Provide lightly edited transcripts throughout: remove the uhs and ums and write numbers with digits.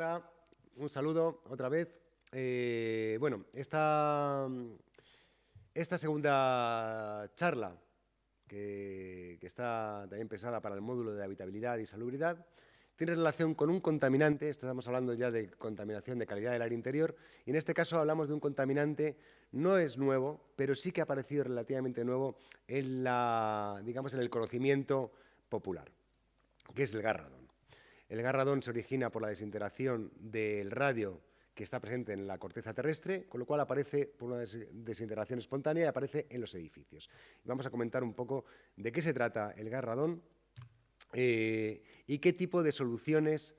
Hola, un saludo otra vez. Bueno, esta segunda charla, que está también pensada para el módulo de habitabilidad y salubridad, tiene relación con un contaminante. Estamos hablando ya de contaminación de calidad del aire interior, y en este caso hablamos de un contaminante, no es nuevo, pero sí que ha aparecido relativamente nuevo en digamos, en el conocimiento popular, que es el gas radón. El gas radón se origina por la desintegración del radio que está presente en la corteza terrestre, con lo cual aparece por una desintegración espontánea y aparece en los edificios. Vamos a comentar un poco de qué se trata el gas radón y qué tipo de soluciones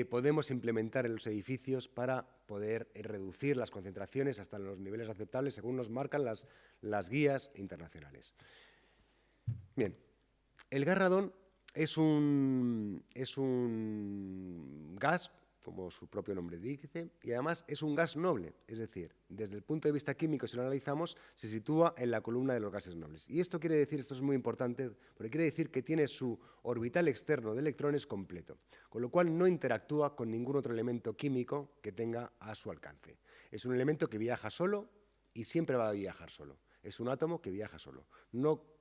podemos implementar en los edificios para poder reducir las concentraciones hasta los niveles aceptables según nos marcan las guías internacionales. Bien, el gas radón es un gas, como su propio nombre dice, y además es un gas noble, es decir, desde el punto de vista químico, si lo analizamos, se sitúa en la columna de los gases nobles. Y esto quiere decir, esto es muy importante, porque quiere decir que tiene su orbital externo de electrones completo, con lo cual no interactúa con ningún otro elemento químico que tenga a su alcance. Es un elemento que viaja solo y siempre va a viajar solo. Es un átomo que viaja solo, no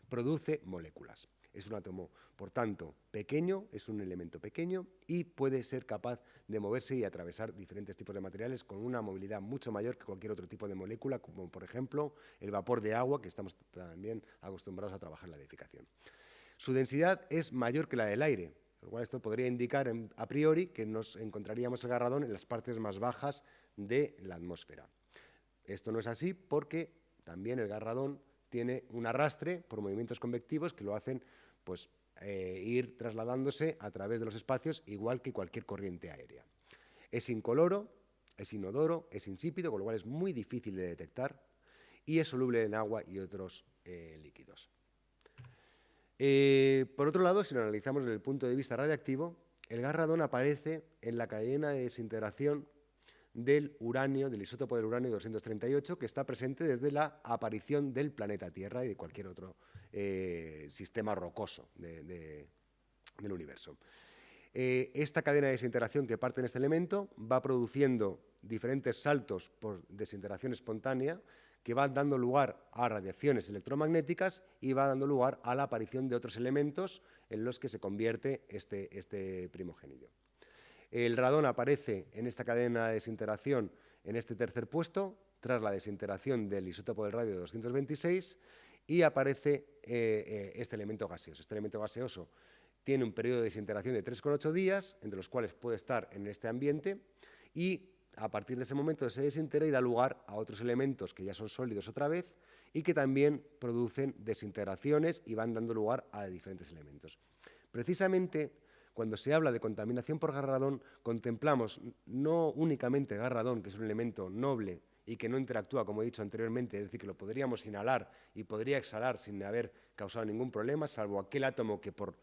produce moléculas. Es un átomo, por tanto, pequeño, es un elemento pequeño y puede ser capaz de moverse y atravesar diferentes tipos de materiales con una movilidad mucho mayor que cualquier otro tipo de molécula, como por ejemplo el vapor de agua, que estamos también acostumbrados a trabajar en la edificación. Su densidad es mayor que la del aire, lo cual esto podría indicar a priori que nos encontraríamos el gas radón en las partes más bajas de la atmósfera. Esto no es así porque también el gas radón tiene un arrastre por movimientos convectivos que lo hacen pues, ir trasladándose a través de los espacios, igual que cualquier corriente aérea. Es incoloro, es inodoro, es insípido, con lo cual es muy difícil de detectar y es soluble en agua y otros líquidos. Por otro lado, si lo analizamos desde el punto de vista radiactivo, el gas radón aparece en la cadena de desintegración del uranio, del isótopo del uranio 238, que está presente desde la aparición del planeta Tierra y de cualquier otro sistema rocoso del universo. Esta cadena de desintegración que parte en este elemento va produciendo diferentes saltos por desintegración espontánea que van dando lugar a radiaciones electromagnéticas y va dando lugar a la aparición de otros elementos en los que se convierte este primogénito. El radón aparece en esta cadena de desintegración en este tercer puesto, tras la desintegración del isótopo del radio 226, y aparece este elemento gaseoso. Este elemento gaseoso tiene un periodo de desintegración de 3,8 días, entre los cuales puede estar en este ambiente, y a partir de ese momento se desintegra y da lugar a otros elementos que ya son sólidos otra vez y que también producen desintegraciones y van dando lugar a diferentes elementos. Precisamente, cuando se habla de contaminación por gas radón, contemplamos no únicamente gas radón, que es un elemento noble y que no interactúa, como he dicho anteriormente, es decir, que lo podríamos inhalar y podría exhalar sin haber causado ningún problema, salvo aquel átomo que por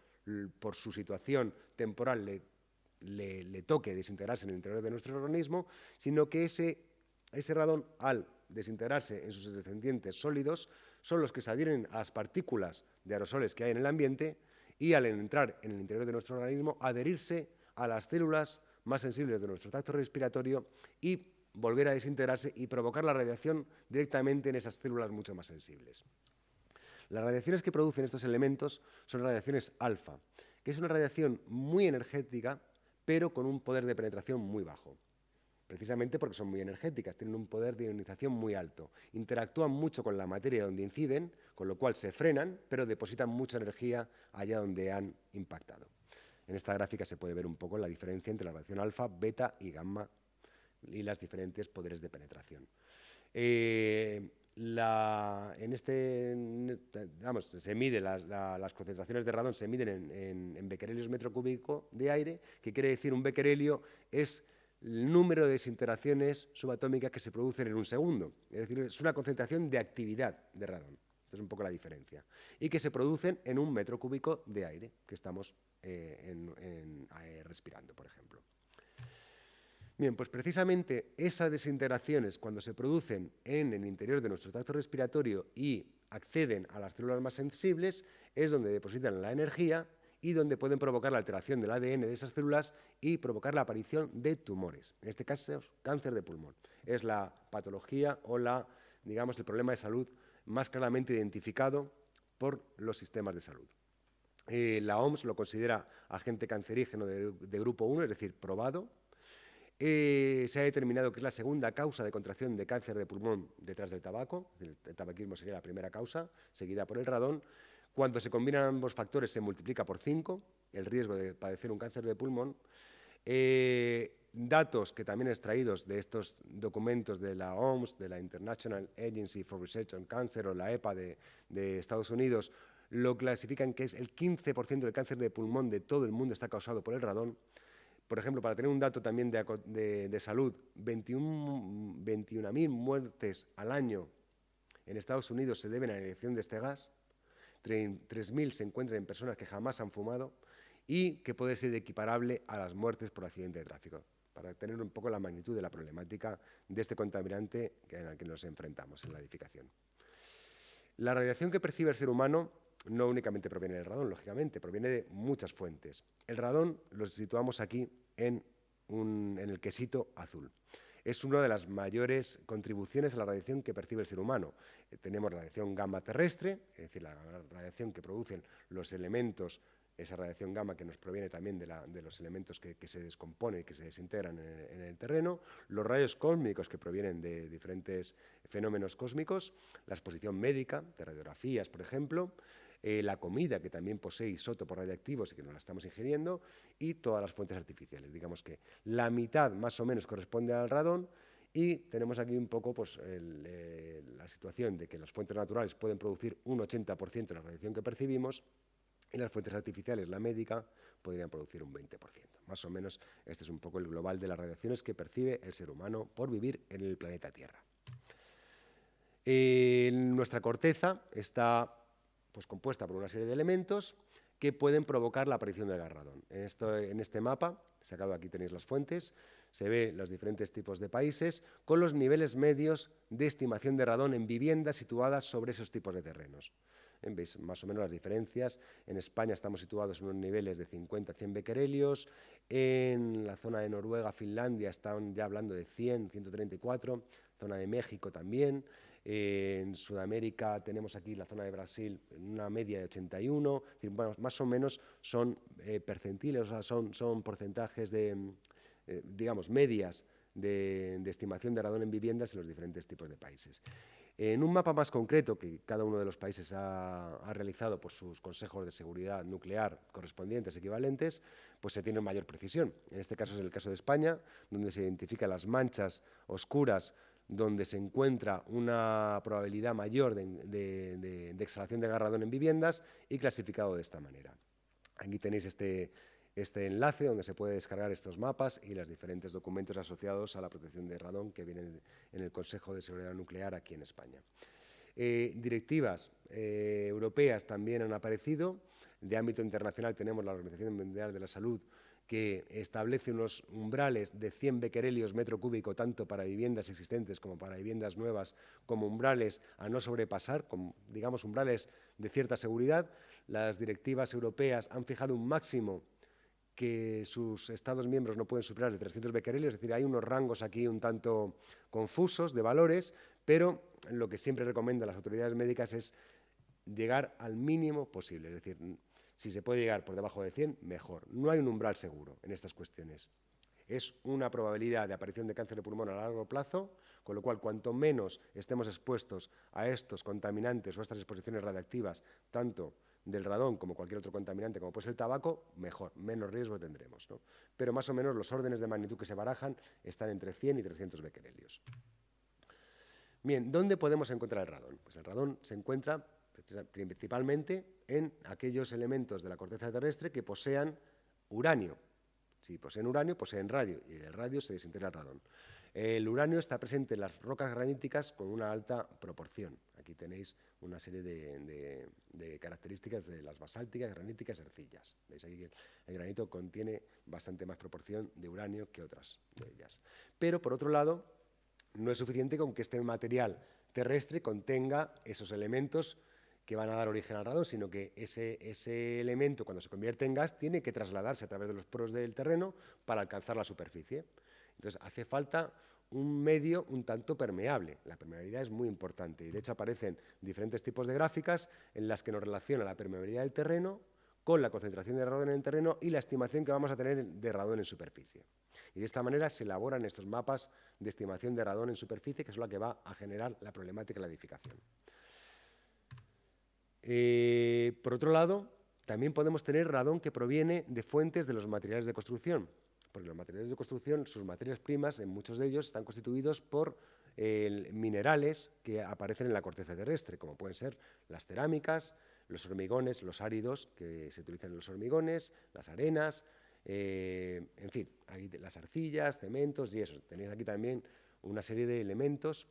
su situación temporal le toque desintegrarse en el interior de nuestro organismo, sino que ese radón, al desintegrarse en sus descendientes sólidos, son los que se adhieren a las partículas de aerosoles que hay en el ambiente y al entrar en el interior de nuestro organismo, adherirse a las células más sensibles de nuestro tracto respiratorio y volver a desintegrarse y provocar la radiación directamente en esas células mucho más sensibles. Las radiaciones que producen estos elementos son radiaciones alfa, que es una radiación muy energética, pero con un poder de penetración muy bajo. Precisamente porque son muy energéticas, tienen un poder de ionización muy alto. Interactúan mucho con la materia donde inciden, con lo cual se frenan, pero depositan mucha energía allá donde han impactado. En esta gráfica se puede ver un poco la diferencia entre la radiación alfa, beta y gamma y los diferentes poderes de penetración. Se mide las concentraciones de radón se miden en becquerelios metro cúbico de aire, que quiere decir un becquerelio es el número de desintegraciones subatómicas que se producen en un segundo. Es decir, es una concentración de actividad de radón. Esta es un poco la diferencia. Y que se producen en un metro cúbico de aire que estamos respirando, por ejemplo. Bien, pues precisamente esas desintegraciones, cuando se producen en el interior de nuestro tracto respiratorio y acceden a las células más sensibles, es donde depositan la energía y donde pueden provocar la alteración del ADN de esas células y provocar la aparición de tumores. En este caso, cáncer de pulmón. Es la patología o digamos, el problema de salud más claramente identificado por los sistemas de salud. La OMS lo considera agente cancerígeno de grupo 1, es decir, probado. Se ha determinado que es la segunda causa de contracción de cáncer de pulmón detrás del tabaco. El tabaquismo sería la primera causa, seguida por el radón. Cuando se combinan ambos factores se multiplica por 5 el riesgo de padecer un cáncer de pulmón. Datos que también extraídos de estos documentos de la OMS, de la International Agency for Research on Cancer o la EPA de Estados Unidos, lo clasifican que es el 15% del cáncer de pulmón de todo el mundo está causado por el radón. Por ejemplo, para tener un dato también de salud, 21.000 muertes al año en Estados Unidos se deben a la inhalación de este gas, 3.000 se encuentran en personas que jamás han fumado y que puede ser equiparable a las muertes por accidente de tráfico, para tener un poco la magnitud de la problemática de este contaminante en el que nos enfrentamos en la edificación. La radiación que percibe el ser humano no únicamente proviene del radón, lógicamente, proviene de muchas fuentes. El radón lo situamos aquí en el quesito azul. Es una de las mayores contribuciones a la radiación que percibe el ser humano. Tenemos la radiación gamma terrestre, es decir, la radiación que producen los elementos, esa radiación gamma que nos proviene también de los elementos que se descomponen y que se desintegran en el terreno, los rayos cósmicos que provienen de diferentes fenómenos cósmicos, la exposición médica, de radiografías, por ejemplo, la comida, que también posee isótopos radiactivos y que nos la estamos ingiriendo, y todas las fuentes artificiales. Digamos que la mitad más o menos corresponde al radón y tenemos aquí un poco pues, la situación de que las fuentes naturales pueden producir un 80% de la radiación que percibimos y las fuentes artificiales, la médica, podrían producir un 20%. Más o menos este es un poco el global de las radiaciones que percibe el ser humano por vivir en el planeta Tierra. Nuestra corteza está pues, compuesta por una serie de elementos que pueden provocar la aparición del gas radón. En este mapa, sacado aquí tenéis las fuentes, se ve los diferentes tipos de países con los niveles medios de estimación de radón en viviendas situadas sobre esos tipos de terrenos. Veis más o menos las diferencias. En España estamos situados en unos niveles de 50 a 100 becquerelios. En la zona de Noruega, Finlandia, están ya hablando de 100, 134. Zona de México también. En Sudamérica tenemos aquí la zona de Brasil en una media de 81. Es decir, bueno, más o menos son percentiles, o sea, son porcentajes digamos, medias de estimación de radón en viviendas en los diferentes tipos de países. En un mapa más concreto que cada uno de los países ha realizado por sus consejos de seguridad nuclear correspondientes, equivalentes, pues se tiene mayor precisión. En este caso es el caso de España, donde se identifican las manchas oscuras, donde se encuentra una probabilidad mayor de exhalación de gas radón en viviendas y clasificado de esta manera. Aquí tenéis este enlace donde se puede descargar estos mapas y los diferentes documentos asociados a la protección de radón que vienen en el Consejo de Seguridad Nuclear aquí en España. Directivas europeas también han aparecido. De ámbito internacional tenemos la Organización Mundial de la Salud, que establece unos umbrales de 100 becquerelios metro cúbico tanto para viviendas existentes como para viviendas nuevas, como umbrales a no sobrepasar, como, digamos, umbrales de cierta seguridad. Las directivas europeas han fijado un máximo que sus Estados miembros no pueden superar de 300 becquerelios, es decir, hay unos rangos aquí un tanto confusos de valores, pero lo que siempre recomiendan las autoridades médicas es llegar al mínimo posible, es decir, si se puede llegar por debajo de 100, mejor. No hay un umbral seguro en estas cuestiones. Es una probabilidad de aparición de cáncer de pulmón a largo plazo, con lo cual, cuanto menos estemos expuestos a estos contaminantes o a estas exposiciones radiactivas, tanto del radón como cualquier otro contaminante, como puede ser el tabaco, mejor, menos riesgo tendremos, ¿no? Pero más o menos los órdenes de magnitud que se barajan están entre 100 y 300 becquerelios. Bien, ¿dónde podemos encontrar el radón? Pues el radón se encuentra principalmente en aquellos elementos de la corteza terrestre que posean uranio. Si poseen uranio, poseen radio, y del radio se desintegra el radón. El uranio está presente en las rocas graníticas con una alta proporción. Aquí tenéis una serie de características de las basálticas, graníticas y arcillas. Veis aquí que el granito contiene bastante más proporción de uranio que otras de ellas. Pero, por otro lado, no es suficiente con que este material terrestre contenga esos elementos que van a dar origen al radón, sino que ese elemento, cuando se convierte en gas, tiene que trasladarse a través de los poros del terreno para alcanzar la superficie. Entonces, hace falta un medio un tanto permeable. La permeabilidad es muy importante y, de hecho, aparecen diferentes tipos de gráficas en las que nos relaciona la permeabilidad del terreno con la concentración de radón en el terreno y la estimación que vamos a tener de radón en superficie. Y de esta manera se elaboran estos mapas de estimación de radón en superficie, que es la que va a generar la problemática de la edificación. Por otro lado, también podemos tener radón que proviene de fuentes de los materiales de construcción, porque los materiales de construcción, sus materias primas, en muchos de ellos están constituidos por minerales que aparecen en la corteza terrestre, como pueden ser las cerámicas, los hormigones, los áridos que se utilizan en los hormigones, las arenas, en fin, aquí las arcillas, cementos y eso. Tenéis aquí también una serie de elementos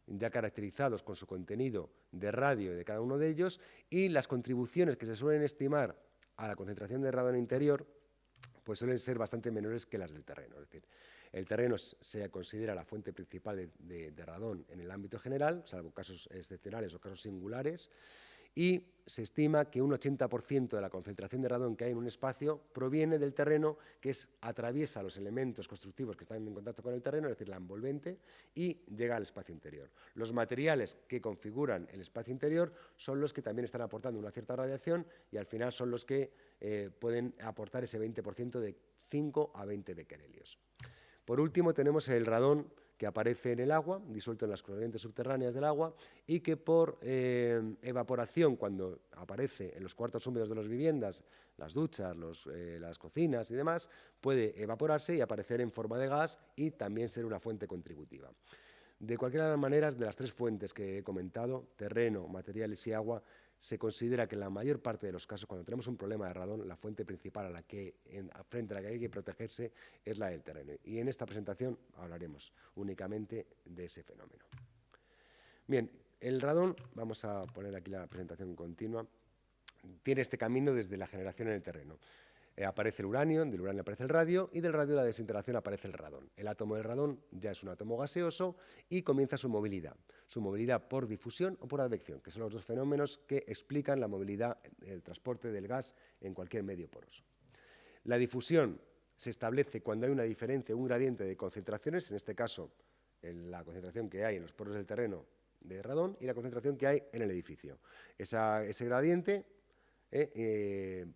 ya caracterizados con su contenido de radio de cada uno de ellos, y las contribuciones que se suelen estimar a la concentración de radón interior pues suelen ser bastante menores que las del terreno. Es decir, el terreno se considera la fuente principal de radón en el ámbito general, salvo casos excepcionales o casos singulares, y se estima que un 80% de la concentración de radón que hay en un espacio proviene del terreno, que atraviesa los elementos constructivos que están en contacto con el terreno, es decir, la envolvente, y llega al espacio interior. Los materiales que configuran el espacio interior son los que también están aportando una cierta radiación y al final son los que pueden aportar ese 20% de 5 a 20 becquerelios. Por último, tenemos el radón que aparece en el agua, disuelto en las corrientes subterráneas del agua, y que por evaporación, cuando aparece en los cuartos húmedos de las viviendas, las duchas, las cocinas y demás, puede evaporarse y aparecer en forma de gas y también ser una fuente contributiva. De cualquiera de las maneras, de las tres fuentes que he comentado, terreno, materiales y agua, se considera que en la mayor parte de los casos, cuando tenemos un problema de radón, la fuente principal frente a la que hay que protegerse es la del terreno. Y en esta presentación hablaremos únicamente de ese fenómeno. Bien, el radón, vamos a poner aquí la presentación continua, tiene este camino desde la generación en el terreno. Aparece el uranio, del uranio aparece el radio y del radio de la desintegración aparece el radón. El átomo del radón ya es un átomo gaseoso y comienza su movilidad por difusión o por advección, que son los dos fenómenos que explican la movilidad, el transporte del gas en cualquier medio poroso. La difusión se establece cuando hay una diferencia, un gradiente de concentraciones, en este caso en la concentración que hay en los poros del terreno de radón y la concentración que hay en el edificio. Ese gradiente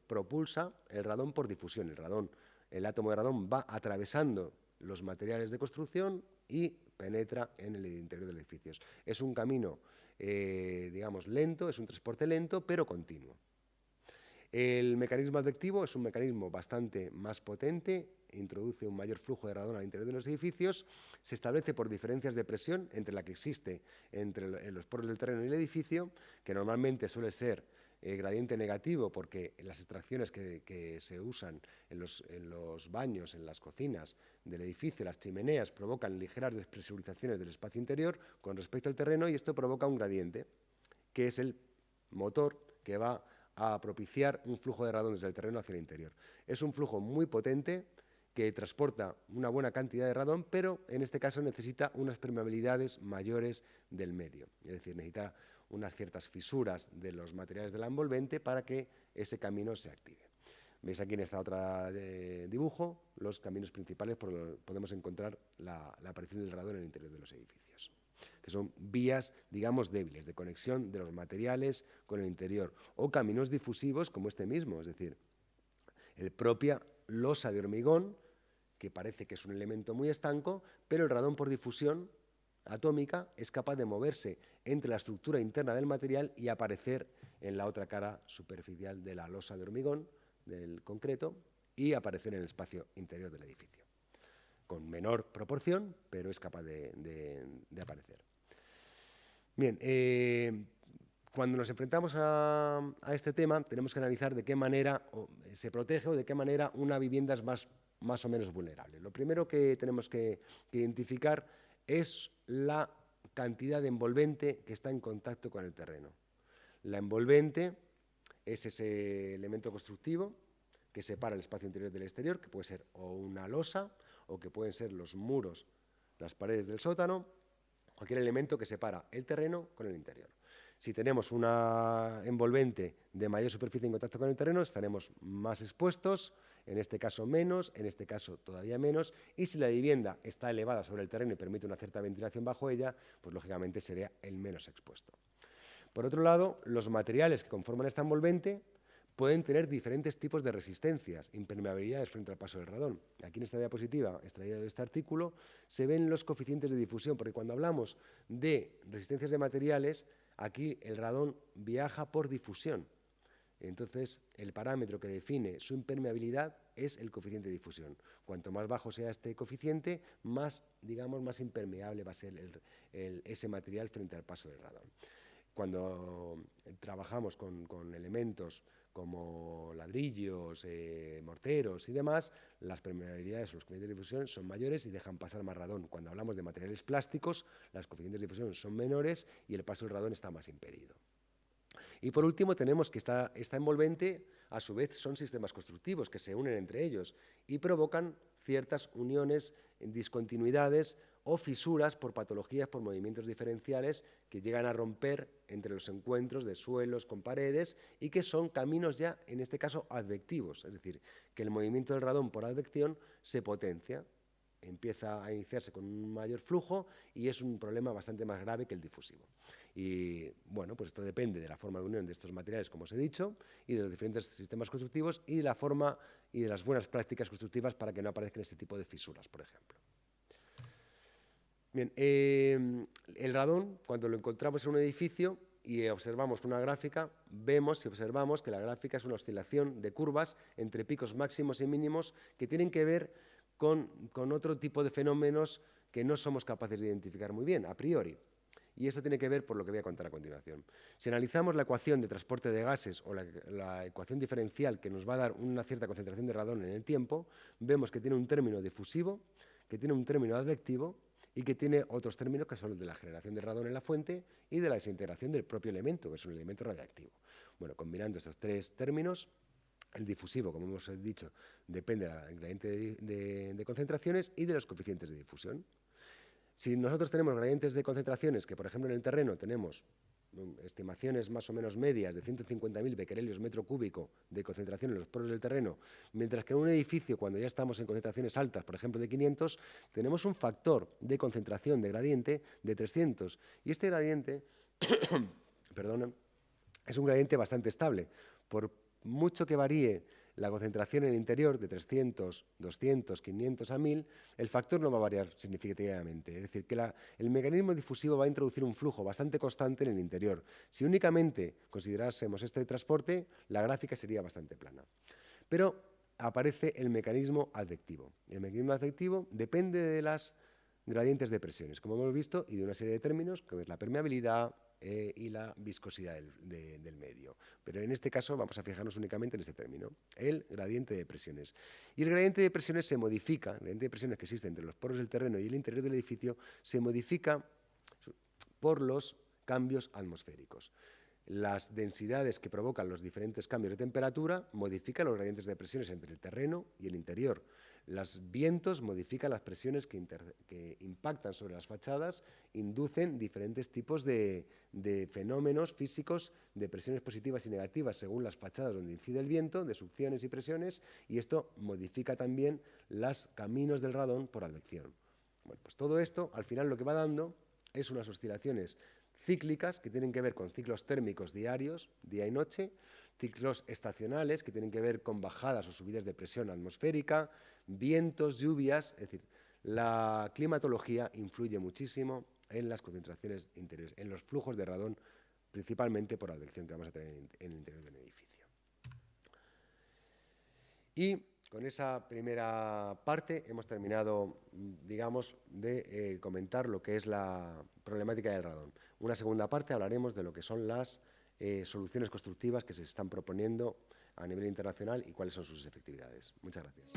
propulsa el radón por difusión. El átomo de radón va atravesando los materiales de construcción y penetra en el interior de los edificios. Es un camino, digamos, lento, es un transporte lento, pero continuo. El mecanismo advectivo es un mecanismo bastante más potente, introduce un mayor flujo de radón al interior de los edificios, se establece por diferencias de presión entre la que existe entre los poros del terreno y el edificio, que normalmente suele ser gradiente negativo, porque las extracciones que se usan en los baños, en las cocinas del edificio, las chimeneas, provocan ligeras despresurizaciones del espacio interior con respecto al terreno, y esto provoca un gradiente, que es el motor que va a propiciar un flujo de radón desde el terreno hacia el interior. Es un flujo muy potente que transporta una buena cantidad de radón, pero en este caso necesita unas permeabilidades mayores del medio, es decir, necesita unas ciertas fisuras de los materiales de la envolvente para que ese camino se active. Veis aquí en esta otra dibujo los caminos principales por los que podemos encontrar la aparición del radón en el interior de los edificios, que son vías, digamos, débiles de conexión de los materiales con el interior, o caminos difusivos como este mismo, es decir, el propia losa de hormigón, que parece que es un elemento muy estanco, pero el radón por difusión atómica es capaz de moverse entre la estructura interna del material y aparecer en la otra cara superficial de la losa de hormigón, del concreto, y aparecer en el espacio interior del edificio. Con menor proporción, pero es capaz de aparecer. Bien, cuando nos enfrentamos a este tema, tenemos que analizar de qué manera se protege o de qué manera una vivienda es más o menos vulnerable. Lo primero que tenemos que identificar es la cantidad de envolvente que está en contacto con el terreno. La envolvente es ese elemento constructivo que separa el espacio interior del exterior, que puede ser o una losa, o que pueden ser los muros, las paredes del sótano, cualquier elemento que separa el terreno con el interior. Si tenemos una envolvente de mayor superficie en contacto con el terreno, estaremos más expuestos, en este caso menos, en este caso todavía menos, y si la vivienda está elevada sobre el terreno y permite una cierta ventilación bajo ella, pues lógicamente sería el menos expuesto. Por otro lado, los materiales que conforman esta envolvente pueden tener diferentes tipos de resistencias, impermeabilidades frente al paso del radón. Aquí en esta diapositiva, extraída de este artículo, se ven los coeficientes de difusión, porque cuando hablamos de resistencias de materiales, aquí el radón viaja por difusión. Entonces, el parámetro que define su impermeabilidad es el coeficiente de difusión. Cuanto más bajo sea este coeficiente, más, digamos, más impermeable va a ser ese material frente al paso del radón. Cuando trabajamos con elementos como ladrillos, morteros y demás, las permeabilidades o los coeficientes de difusión son mayores y dejan pasar más radón. Cuando hablamos de materiales plásticos, las coeficientes de difusión son menores y el paso del radón está más impedido. Y por último tenemos que esta envolvente, a su vez, son sistemas constructivos que se unen entre ellos y provocan ciertas uniones, discontinuidades o fisuras por patologías, por movimientos diferenciales que llegan a romper entre los encuentros de suelos con paredes y que son caminos ya, en este caso, advectivos, es decir, que el movimiento del radón por advección se potencia, empieza a iniciarse con un mayor flujo y es un problema bastante más grave que el difusivo. Y bueno, pues esto depende de la forma de unión de estos materiales, como os he dicho, y de los diferentes sistemas constructivos y de la forma y de las buenas prácticas constructivas para que no aparezcan este tipo de fisuras, por ejemplo. Bien, el radón, cuando lo encontramos en un edificio y observamos una gráfica, vemos y observamos que la gráfica es una oscilación de curvas entre picos máximos y mínimos que tienen que ver con otro tipo de fenómenos que no somos capaces de identificar muy bien, a priori. Y esto tiene que ver por lo que voy a contar a continuación. Si analizamos la ecuación de transporte de gases o la ecuación diferencial que nos va a dar una cierta concentración de radón en el tiempo, vemos que tiene un término difusivo, que tiene un término advectivo y que tiene otros términos que son los de la generación de radón en la fuente y de la desintegración del propio elemento, que es un elemento radiactivo. Bueno, combinando estos tres términos, el difusivo, como hemos dicho, depende del gradiente de concentraciones y de los coeficientes de difusión. Si nosotros tenemos gradientes de concentraciones, que por ejemplo en el terreno tenemos estimaciones más o menos medias de 150.000 becquerelios metro cúbico de concentración en los poros del terreno, mientras que en un edificio, cuando ya estamos en concentraciones altas, por ejemplo de 500, tenemos un factor de concentración de gradiente de 300. Y este gradiente, perdón, es un gradiente bastante estable. Por mucho que varíe la concentración en el interior de 300, 200, 500 a 1000, el factor no va a variar significativamente. Es decir, que el mecanismo difusivo va a introducir un flujo bastante constante en el interior. Si únicamente considerásemos este transporte, la gráfica sería bastante plana. Pero aparece el mecanismo advectivo. El mecanismo advectivo depende de las gradientes de presiones, como hemos visto, y de una serie de términos, como es la permeabilidad, y la viscosidad del medio. Pero en este caso vamos a fijarnos únicamente en este término, el gradiente de presiones. Y el gradiente de presiones se modifica, el gradiente de presiones que existe entre los poros del terreno y el interior del edificio, se modifica por los cambios atmosféricos. Las densidades que provocan los diferentes cambios de temperatura modifican los gradientes de presiones entre el terreno y el interior. Los vientos modifican las presiones que impactan sobre las fachadas, inducen diferentes tipos de fenómenos físicos de presiones positivas y negativas según las fachadas donde incide el viento, de succiones y presiones, y esto modifica también los caminos del radón por advección. Bueno, pues todo esto, al final, lo que va dando es unas oscilaciones cíclicas que tienen que ver con ciclos térmicos diarios, día y noche, ciclos estacionales que tienen que ver con bajadas o subidas de presión atmosférica, vientos, lluvias, es decir, la climatología influye muchísimo en las concentraciones interiores, en los flujos de radón, principalmente por advección que vamos a tener en el interior del edificio. Y con esa primera parte hemos terminado, digamos, de comentar lo que es la problemática del radón. Una segunda parte hablaremos de lo que son las soluciones constructivas que se están proponiendo a nivel internacional y cuáles son sus efectividades. Muchas gracias.